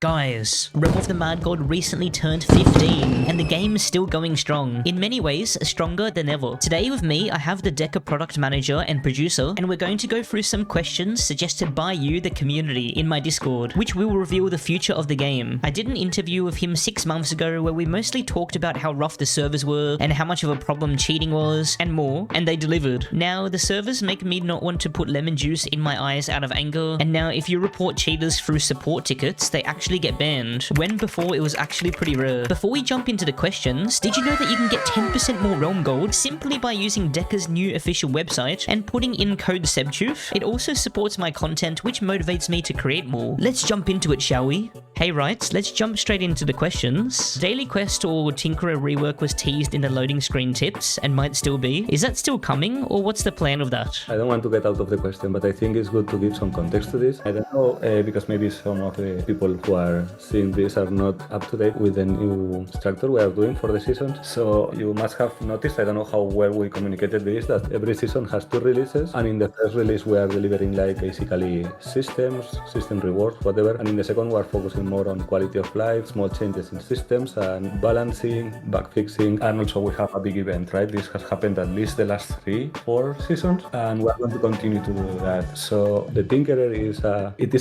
Guys, Realm of the Mad God recently turned 15, and the game is still going strong. In many ways, stronger than ever. Today with me, I have the Deca product manager and producer, and we're going to go through some questions suggested by you, the community, in my Discord, which will reveal the future of the game. I did an interview with him 6 months ago where we mostly talked about how rough the servers were, and how much of a problem cheating was, and more, and they delivered. Now, the servers make me not want to put lemon juice in my eyes out of anger, and now if you report cheaters through support tickets, they actually get banned, when before it was actually pretty rare. Before we jump into the questions, did you know that you can get 10% more Realm Gold simply by using Deca's new official website and putting in code sebchoof? It also supports my content, which motivates me to create more. Let's jump into it, shall we? Hey right, let's jump straight into the questions. Daily Quest or Tinkerer rework was teased in the loading screen tips and might still be. Is that still coming, or what's the plan of that? I don't want to get out of the question, but I think it's good to give some context to this. I don't know, because maybe some of the people who are seeing this are not up to date with the new structure we are doing for the seasons. So you must have noticed, I don't know how well we communicated this, that every season has 2 releases, and in the first release we are delivering like basically systems, system rewards, whatever, and in the second we are focusing more on quality of life, small changes in systems and balancing, bug fixing, and also we have a big event, right? This has happened at least the last 3-4 seasons, and we're going to continue to do that. So the Tinkerer is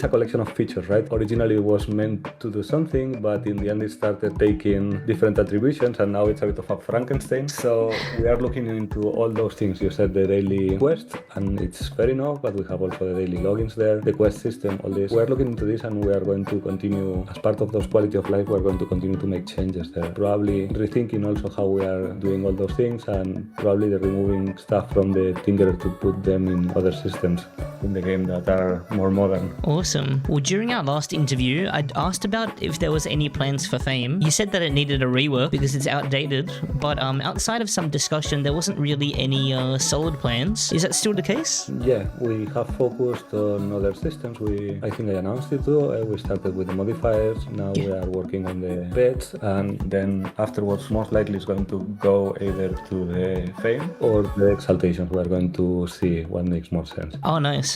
a collection of features, right? Originally it was meant to do something, but in the end it started taking different attributions, and now it's a bit of a Frankenstein. So we are looking into all those things. You said the daily quest, and it's fair enough, but we have also the daily logins there, the quest system, all this. We are looking into this, and we are going to continue, as part of those quality of life, we're going to continue to make changes there. Probably rethinking also how we are doing all those things, and probably removing stuff from the Tinkerer to put them in other systems in the game that are more modern. Awesome. Well, during our last interview, I'd asked about if there was any plans for Fame. You said that it needed a rework because it's outdated, but outside of some discussion, there wasn't really any solid plans. Is that still the case? Yeah, we have focused on other systems. I think I announced it too. We started with the modifiers. Now we are working on the pets, and then afterwards, most likely it's going to go either to the Fame or the Exaltations. We are going to see what makes more sense. Oh, nice.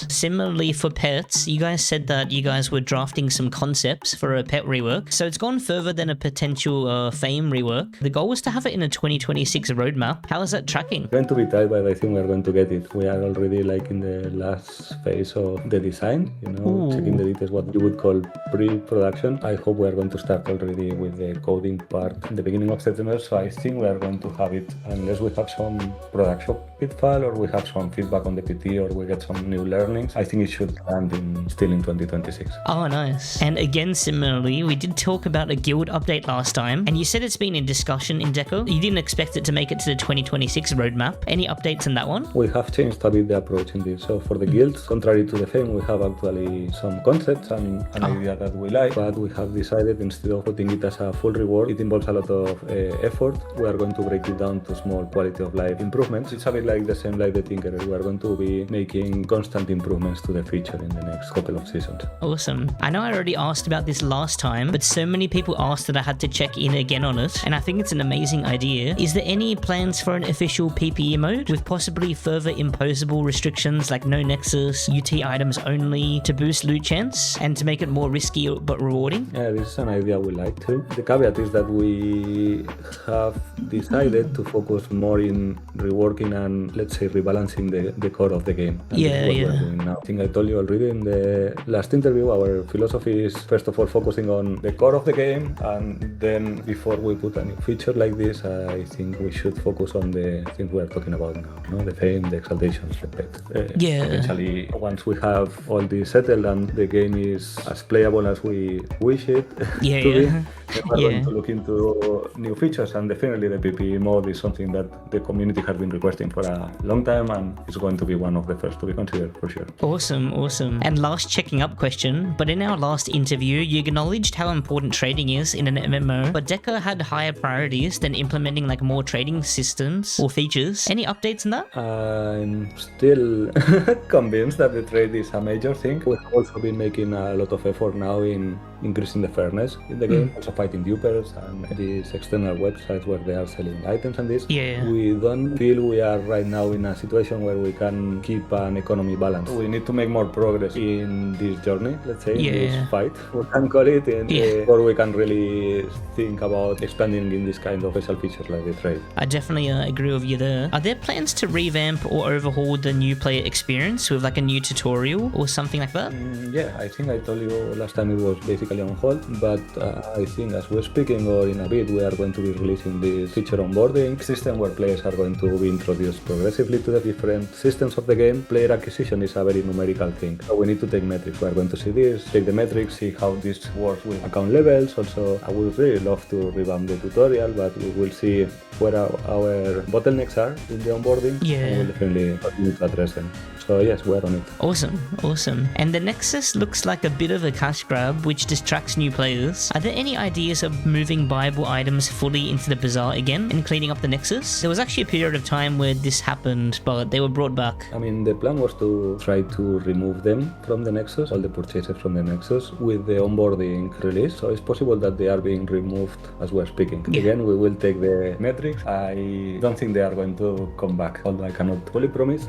Similarly for pets, you guys said that you guys were drafting some concepts for a pet rework, so it's gone further than a potential Fame rework. The goal was to have it in a 2026 roadmap. How is that tracking? Going to be tight, but I think we're going to get it. We are already like in the last phase of the design, checking the details, what you would call pre-production. I hope we are going to start already with the coding part in the beginning of September, so I think we are going to have it unless we have some production pitfall, or we have some feedback on the PT, or we get some new learnings. I think it should land still in 2026. Oh, nice. And again, similarly, we did talk about a guild update last time, and you said it's been in discussion in Deca. You didn't expect it to make it to the 2026 roadmap. Any updates on that one? We have changed a bit the approach in this. So for the guild, contrary to the Fame, we have actually some concepts and an idea that we like, but we have decided instead of putting it as a full reward, it involves a lot of effort. We are going to break it down to small quality of life improvements. It's a bit like the same like the Tinkerer. We are going to be making constant improvements to the feature in the next couple of seasons. Awesome. I know I already asked about this last time, but so many people asked that I had to check in again on it, and I think it's an amazing idea. Is there any plans for an official PPE mode with possibly further imposable restrictions like no nexus, UT items only, to boost loot chance and to make it more risky but rewarding? Yeah, this is an idea we like too. The caveat is that we have decided to focus more in reworking and, let's say, rebalancing the core of the game. And yeah. We're doing now. I think I told you already in the last interview, our philosophy is first of all focusing on the core of the game, and then before we put a new feature like this, I think we should focus on the things we are talking about now, the Fame, the Exaltations, the pet. Eventually, once we have all this settled and the game is as playable as we wish it to be, then we're going to look into new features, and definitely the PPE mode is something that the community has been requesting for a long time, and it's going to be one of the first to be considered for sure. Awesome. And last checking up question, but in our last interview, you acknowledged how important trading is in an MMO, but Deca had higher priorities than implementing like more trading systems or features. Any updates on that? I'm still convinced that the trade is a major thing. We've also been making a lot of effort now in increasing the fairness in the game, also fighting dupers and these external websites where they are selling items and this. Yeah. We don't feel we are right now in a situation where we can keep an economy balance. We need to make more progress in this journey, let's say, in this fight, we can call it, or we can really think about expanding in this kind of special features like the trade. I definitely agree with you there. Are there plans to revamp or overhaul the new player experience with like a new tutorial or something like that? Yeah, I think I told you last time it was basically on hold, but I think as we're speaking or in a bit, we are going to be releasing this feature onboarding system where players are going to be introduced progressively to the different systems of the game. Player acquisition is a very numerical thing, so we need to take metrics. We are going to see this, take the metrics, see how this works with account levels. Also, I would really love to revamp the tutorial, but we will see where our bottlenecks are in the onboarding. And we'll definitely need to address them. So yes, we're on it. Awesome. And the Nexus looks like a bit of a cash grab, which distracts new players. Are there any ideas of moving buyable items fully into the bazaar again and cleaning up the Nexus? There was actually a period of time where this happened, but they were brought back. I mean, the plan was to try to remove them from the Nexus, all the purchases from the Nexus, with the onboarding release. So it's possible that they are being removed as we're speaking. Again, we will take the metrics. I don't think they are going to come back, although I cannot fully promise.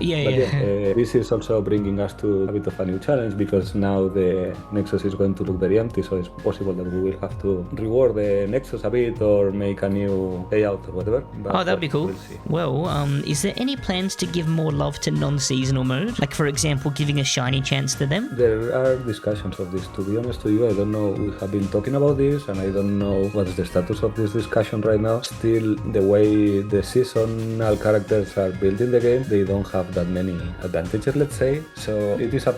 This is also bringing us to a bit of a new challenge, because now the Nexus is going to look very empty, so it's possible that we will have to reward the Nexus a bit or make a new payout or whatever. But that'd be cool. Well, is there any plans to give more love to non-seasonal mode? Like, for example, giving a shiny chance to them? There are discussions of this. To be honest to you, I don't know. We have been talking about this, and I don't know what's the status of this discussion right now. Still, the way the seasonal characters are built in the game, they don't have that many advantages, let's say. So it is up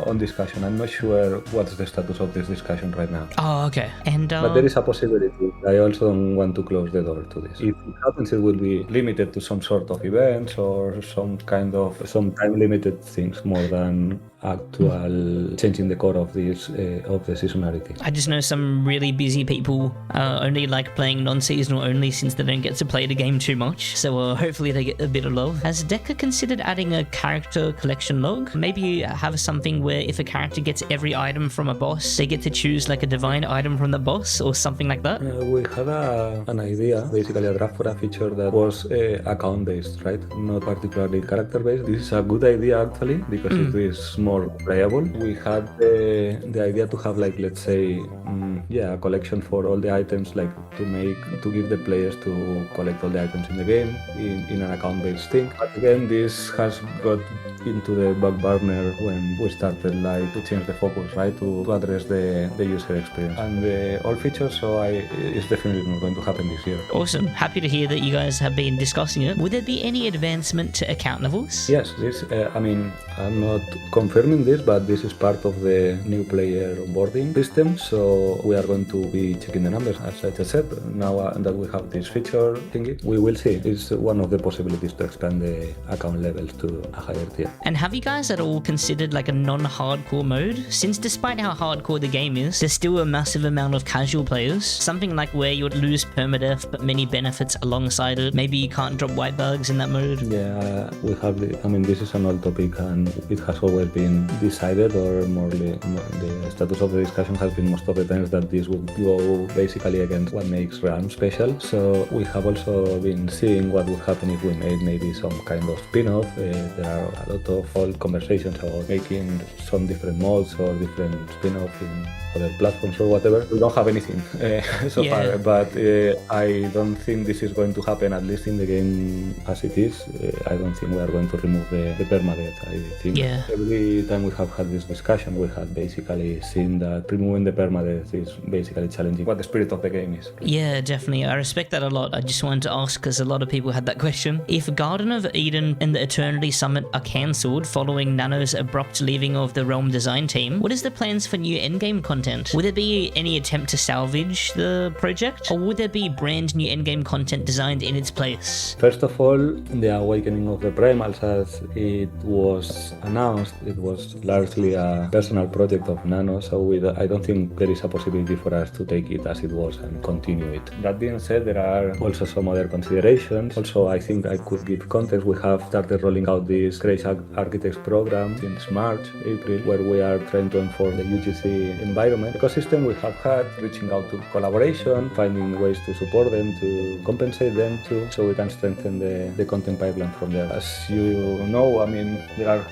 on discussion. I'm not sure what's the status of this discussion right now. Okay. And but there is a possibility. I also don't want to close the door to this. If it happens, it will be limited to some sort of events or some time limited things more than actual changing the core of this of the seasonality. I just know some really busy people only like playing non-seasonal only, since they don't get to play the game too much. So hopefully they get a bit of love. Has Deca considered adding a character collection log? Maybe have something where if a character gets every item from a boss, they get to choose like a divine item from the boss or something like that? We had an idea, basically a draft for a feature that was account based, right? Not particularly character based. This is a good idea actually, because it is more playable. We had the idea to have, like, let's say, a collection for all the items, like to give the players to collect all the items in the game in an account-based thing. But again, this has got into the back burner when we started to change the focus, right, to address the user experience and the all features. So it's definitely not going to happen this year. Awesome. Happy to hear that you guys have been discussing it. Would there be any advancement to account levels? Yes, this. I mean, I'm not confirming this, but this is part of the new player onboarding system. So we are going to be checking the numbers, as I just said. Now that we have this feature thingy, we will see. It's one of the possibilities to expand the account levels to a higher tier. And have you guys at all considered like a non-hardcore mode? Since despite how hardcore the game is, there's still a massive amount of casual players. Something like where you would lose permadeath but many benefits alongside it. Maybe you can't drop white bugs in that mode. Yeah, we have this is an old topic, and it has always been decided, or the status of the discussion has been most of the times that this would go basically against what makes RAM special. So we have also been seeing what would happen if we made maybe some kind of spin-off. There are a lot of old conversations about making some different modes or different spin-off in other platforms or whatever. We don't have anything so far, but I don't think this is going to happen, at least in the game as it is. I don't think we are going to remove the permadeath. I think every time we have had this discussion, we have basically seen that removing the permadeath is basically challenging what the spirit of the game is. Yeah, definitely. I respect that a lot. I just wanted to ask, because a lot of people had that question. If Garden of Eden and the Eternity Summit are cancelled following Nano's abrupt leaving of the Realm design team, what is the plans for new endgame content? Would there be any attempt to salvage the project, or would there be brand new endgame content designed in its place? First of all, the awakening of the primals, as it was announced, it was largely a personal project of Nano, so I don't think there is a possibility for us to take it as it was and continue it. That being said, there are also some other considerations. Also, I think I could give context. We have started rolling out this Crazy architects program since March, April, where we are trying to enforce the UGC environment ecosystem we have had, reaching out to collaboration, finding ways to support them, to compensate them too, so we can strengthen the content pipeline from there. As you know, I mean,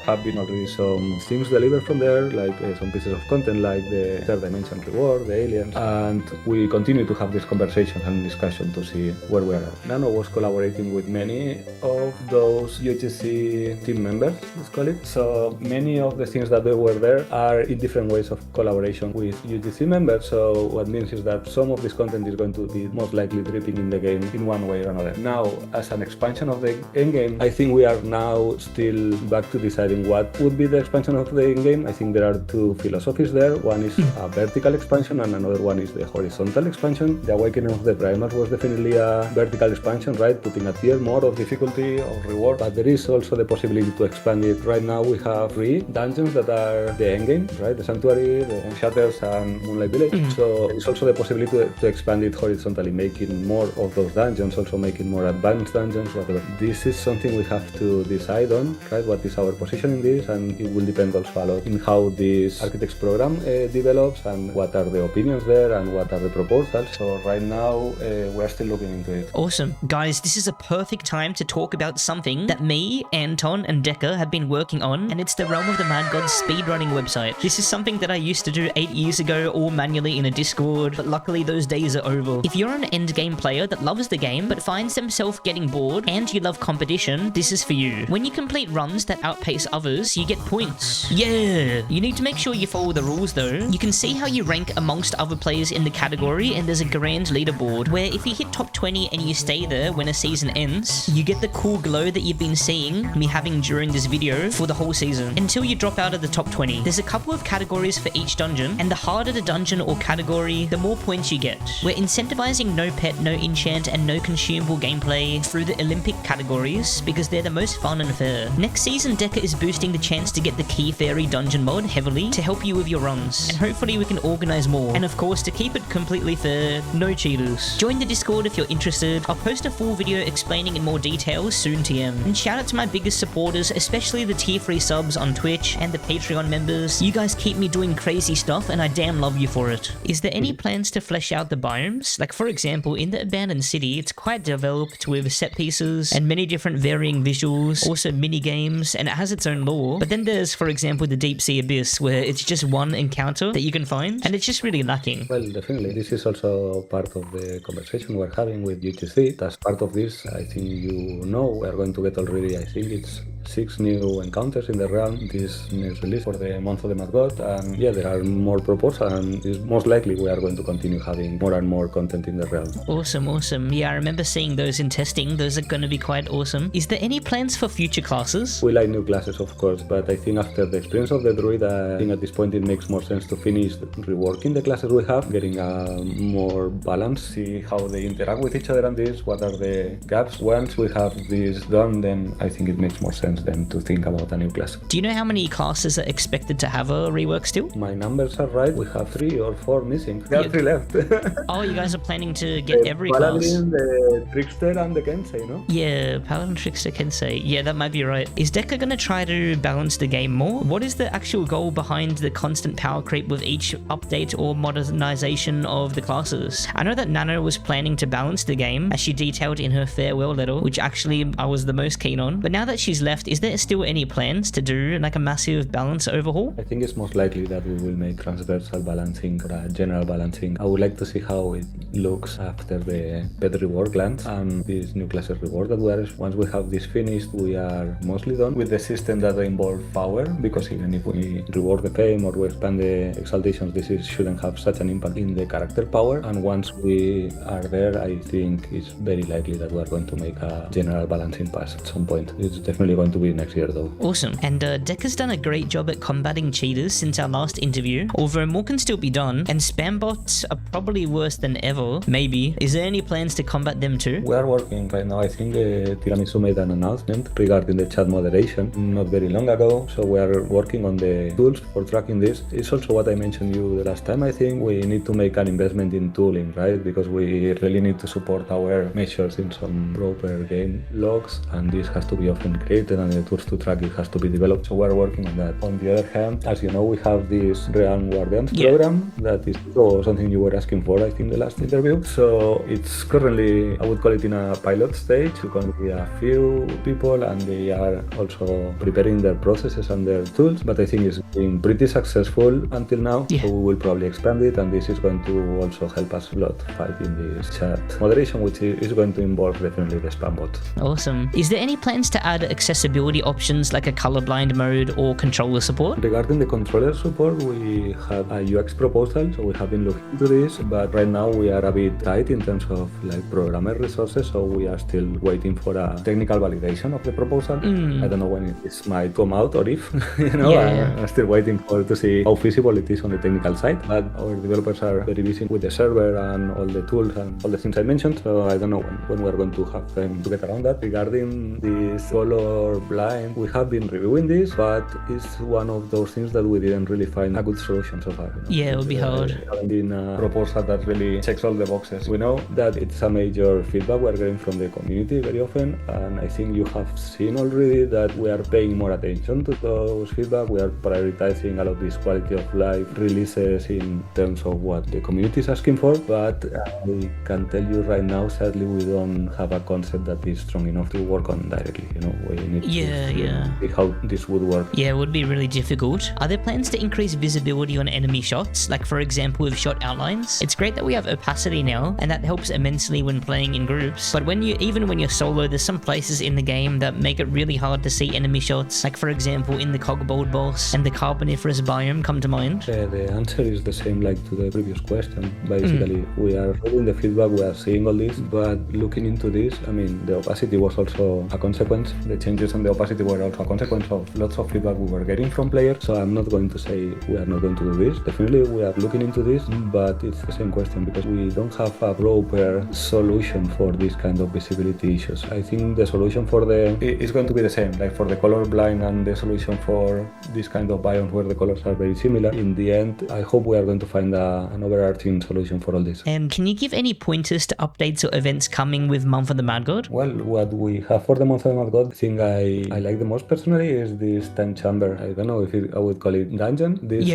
have been already some things delivered from there, like some pieces of content like the third dimension reward, the aliens, and we continue to have these conversations and discussion to see where we are at. Nano was collaborating with many of those UGC team members, let's call it. So many of the things that they were there are in different ways of collaboration with UGC members. So what means is that some of this content is going to be most likely dripping in the game in one way or another. Now, as an expansion of the endgame, I think we are now still back to deciding what would be the expansion of the endgame. I think there are two philosophies there. One is a vertical expansion and another one is the horizontal expansion. The Awakening of the Primals was definitely a vertical expansion, right? Putting a tier more of difficulty, of reward, but there is also the possibility to expand it. Right now we have 3 dungeons that are the endgame, right? The Sanctuary, the Shatters and Moonlight Village. So it's also the possibility to expand it horizontally, making more of those dungeons, also making more advanced dungeons, whatever. This is something we have to decide on, right? What is our position in this, and it will depend also a lot in how this architects program develops and what are the opinions there and what are the proposals. So right now we're still looking into it. Awesome. Guys, this is a perfect time to talk about something that me, Anton, and Deca have been working on, and it's the Realm of the Mad God speedrunning website. This is something that I used to do 8 years ago, all manually in a Discord, but luckily those days are over. If you're an endgame player that loves the game but finds themselves getting bored and you love competition, this is for you. When you complete runs that outpace others, you get points. Yeah! You need to make sure you follow the rules though. You can see how you rank amongst other players in the category, and there's a grand leaderboard where if you hit top 20 and you stay there when a season ends, you get the cool glow that you've been seeing me having during this video for the whole season, until you drop out of the top 20. There's a couple of categories for each dungeon, and the harder the dungeon or category, the more points you get. We're incentivizing no pet, no enchant, and no consumable gameplay through the Olympic categories because they're the most fun and fair. Next season, Deca is boosting the chance to get the Key Fairy dungeon mod heavily to help you with your runs, and hopefully we can organize more. And of course, to keep it completely fair, no cheaters. Join the Discord if you're interested. I'll post a full video explaining in more detail soon, TM. And shout out to my biggest supporters, especially the tier 3 subs on Twitch and the Patreon members. You guys keep me doing crazy stuff and I damn love you for it. Is there any plans to flesh out the biomes? Like for example, in the abandoned city, it's quite developed with set pieces and many different varying visuals, also mini games, and it has its own lore. But then there's, for example, the Deep Sea Abyss, where it's just one encounter that you can find, and it's just really lacking. Well, definitely. This is also part of the conversation we're having with UGC. As part of this, I think you know, we're going to get already, I think it's 6 new encounters in the realm this next release for the month of the Mad God, and yeah, there are more proposals, and most likely we are going to continue having more and more content in the realm. Awesome, awesome. Yeah, I remember seeing those in testing. Those are going to be quite awesome. Is there any plans for future classes? We like new classes, of course, but I think after the experience of the druid, I think at this point it makes more sense to finish reworking the classes we have, getting a more balance, see how they interact with each other and this, what are the gaps. Once we have this done, then I think it makes more sense then to think about a new class. Do you know how many classes are expected to have a rework still? My numbers are right. We have 3 or 4 missing. There are 3 left. Oh, you guys are planning to get every Paladin, class? The Trickster and the Kensei, no? Yeah, Paladin, Trickster, Kensei. Yeah, that might be right. Is Deca gonna try to balance the game more? What is the actual goal behind the constant power creep with each update or modernization of the classes? I know that Nano was planning to balance the game, as she detailed in her farewell letter, which actually I was the most keen on. But now that she's left, is there still any plans to do like a massive balance overhaul? I think it's most likely that we will make transversal balancing or a general balancing. I would like to see how it looks after the pet reward lands and this new classes reward that we are. Once we have this finished, we are mostly done with the system that involves power, because even if we reward the fame or we expand the exaltations, shouldn't have such an impact in the character power. And once we are there, I think it's very likely that we are going to make a general balancing pass at some point. It's definitely going to be next year though. Awesome. And Deca's done a great job at combating cheaters since our last interview, although more can still be done, and spam bots are probably worse than ever. sure. Maybe. Is there any plans to combat them too? We are working right now. I think Tiramisu made an announcement regarding the chat moderation not very long ago. So we are working on the tools for tracking this. It's also what I mentioned you the last time. I think we need to make an investment in tooling, right? Because we really need to support our measures in some proper game logs, and this has to be often created, and the tools to track it has to be developed. So we are working on that. On the other hand, as you know, we have this Realm Guardians program that is something you were asking for, I think, the last interview. So it's currently, I would call it in a pilot stage. It's going to be a few people, and they are also preparing their processes and their tools. But I think it's been pretty successful until now. So we will probably expand it, and this is going to also help us a lot fighting this chat moderation, which is going to involve definitely the spam bot. Awesome. Is there any plans to add accessibility options like a colorblind mode or controller support? Regarding the controller support, we have a UX proposal, so we have been looking into this, but right now we are a bit tight in terms of like programmer resources, so we are still waiting for a technical validation of the proposal. I don't know when this might come out or if, I'm still waiting to see how feasible it is on the technical side, but our developers are very busy with the server and all the tools and all the things I mentioned, so I don't know when we're going to have time to get around that. Regarding this color blind, we have been reviewing this, but it's one of those things that we didn't really find a good solution so far. Yeah, it would be hard. It hasn't been a proposal that really checks all the boxes. We know that it's a major feedback we're getting from the community very often, and I think you have seen already that we are paying more attention to those feedback. We are prioritizing a lot of these quality of life releases in terms of what the community is asking for, but I can tell you right now, sadly, we don't have a concept that is strong enough to work on directly. We need to see how this would work. Yeah, it would be really difficult. Are there plans to increase visibility on enemy shots? Like, for example, with shot outlines? It's great that we have opacity now, and that helps immensely when playing in groups. But even when you're solo, there's some places in the game that make it really hard to see enemy shots. Like, for example, in the Cogbold boss and the Carboniferous biome come to mind. The answer is the same like to the previous question. Basically, we are reading the feedback, we are seeing all this, but looking into this, I mean, the opacity was also a consequence. The changes on the opacity were also a consequence of lots of feedback we were getting from players. So I'm not going to say we are not going to do this. Definitely we are looking into this, but it's the same question because we don't have a proper solution for this kind of visibility issues. I think the solution is going to be the same, like for the color blind and the solution for this kind of biomes where the colors are very similar. In the end, I hope we are going to find an overarching solution for all this. And can you give any pointers to updates or events coming with Month of the Mad God? Well, what we have for the Month of the Mad God, the thing I like the most personally is this time chamber. I don't know if I would call it dungeon. This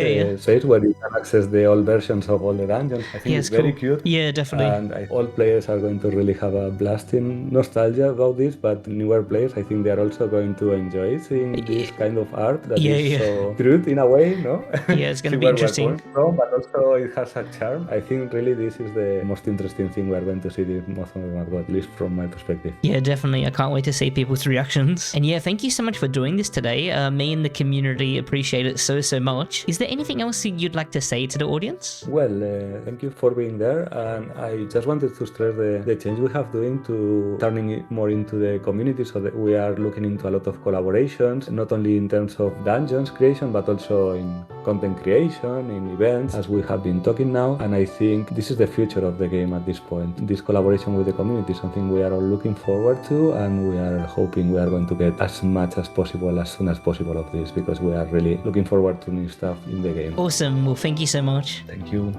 space where you can access the old versions of all the dungeons. I think it's very cute. Yeah, definitely. And all players are going to really have a blasting nostalgia about this, but newer players, I think they are also going to enjoy seeing this kind of art that is so crude in a way, no? Yeah, it's going to be interesting. But also it has a charm. I think really this is the most interesting thing we are going to see this Month of the Mad God, at least from my perspective. Yeah, definitely. I can't wait to see people's reactions. And yeah, thank you so much for doing this today. Me and the community appreciate it so much. Is there anything else you'd like to say to the audience? Well, thank you for being there, and I just wanted to stress the change we have doing to turning it more into the community, so that we are looking into a lot of collaborations, not only in terms of dungeons creation, but also in content creation, in events, as we have been talking now. And I think this is the future of the game at this point. This collaboration with the community is something we are all looking forward to, and we are hoping we are going to get as much as possible as soon as possible of this, because we are really looking forward to new stuff in the game. Awesome. Well, thank you so much. Thank you.